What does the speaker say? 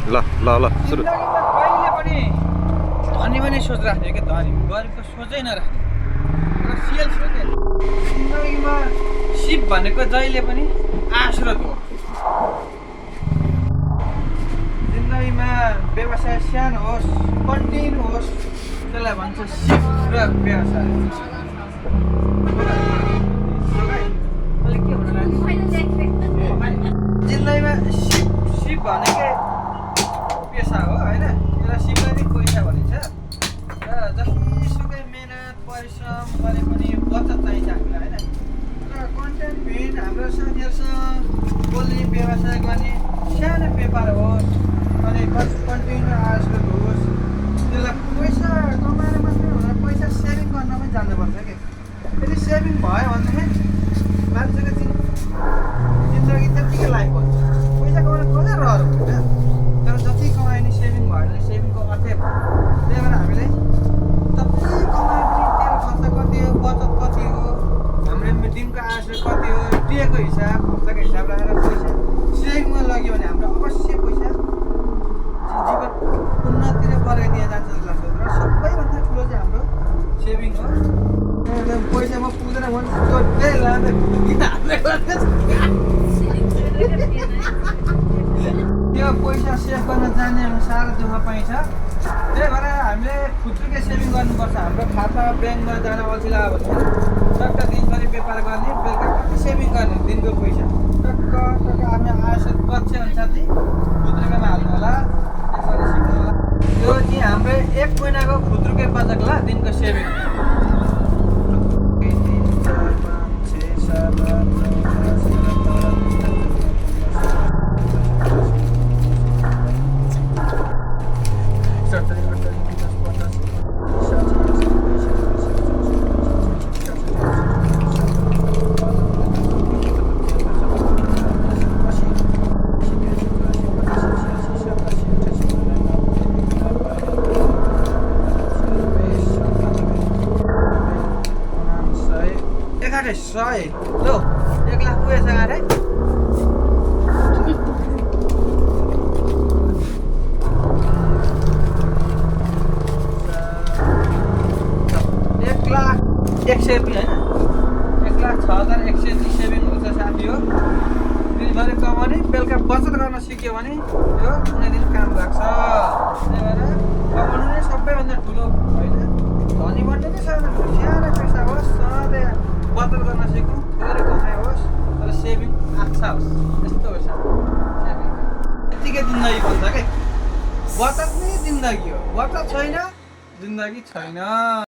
ल ल ल सुरु जिन्दगीमा कहिले पनि धनी पनि सोच राख्ने क्या धनी गरिबको सोचै नराख्ने र सिएल सोचे जिन्दगीमा सिप भनेको जहिले पनि आश्रत हो। जिन्दगीमा व्यवसाय सानो होस् कन्टिन्यू होस् त्यसलाई भन्छ सिप र व्यवसाय। जिन्दगीमा सिप भनेकै पेसा हो होइन, त्यसलाई सिपलाई नै पैसा भनिन्छ। र जतिसुकै मेहनत परिश्रम गरे पनि बचत चाहिन्छ हामीलाई होइन। र कन्टेन्ट भिड हाम्रो साथीहरूसँग बोल्ने व्यवसाय गर्ने सानो व्यापार होस् अनि कन्टिन्यू आजकल होस्, त्यसलाई पैसा कमाएर मात्रै हुँदैन, पैसा सेभिङ गर्न पनि जान्नुपर्छ कि। यदि सेभिङ भयो भनेदेखि मान्छेको जिन्दगी त्यत्तिकै लाइफ हुन्छ। पैसा कमाउनु कसै रहर हुन्छ, तर जति कमायो भने सेभिङ भयो भने सेभिङको अर्थै भयो। त्यही भएर हामीले जति कमायो भने तेल खर्च कति हो, बचत कति हो, हाम्रो दिनको आश्रय कति हो, दिएको हिसाब खर्चको हिसाब राखेर पैसा सेभिङमा लग्यो भने हाम्रो अवश्य पैसा जीवन उन्नति र प्रगतिमा जान्छ जस्तो लाग्छ। र सबैभन्दा ठुलो चाहिँ हाम्रो सेभिङ हो। पैसामा पुग्दैन भने त्यही लाँदै त्यो पैसा सेभ गर्न जान्ने अनुसार दुःख पाइन्छ। त्यही भएर हामीले खुद्रुकै सेभिङ गर्नुपर्छ। हाम्रो खाता ब्याङ्कमा जान अल्छी लाग्यो भने टक्क दिनभरि व्यापार गर्ने, बेलुका कति सेभिङ गर्ने दिनको पैसा टक्क टक्क आफ्नो आयस्रोत बच्चे अनुसार चाहिँ खुद्रुकैमा हाल्नु होला, त्यसबाट सिक्नु होला। त्यो चाहिँ हाम्रो 1 महिनाको खुद्रुकै बचत होला दिनको सेभिङ। एघार 100 लो 1 लाख पुगेछ अरे। एक लाख 102 होइन, 1,06,103 सेभिङ हुन्छ साथी हो। दिनभरि कमाउने बेलुका बचत गर्न सिक्यो भने यो कुनै दिन काम लाग्छ। त्यही भएर कमाउनु नै सबैभन्दा ठुलो होइन, धनी बन्ने नै सानो पैसा होस्, सधैँ बचत गर्न सिकौँ, थोरै कमाइ होस् तर सेभिङ अच्छा होस्, यस्तो हो सेभिङ। यत्तिकै जिन्दगी भन्छ क्या, बचत नै जिन्दगी हो, बचत छैन जिन्दगी छैन।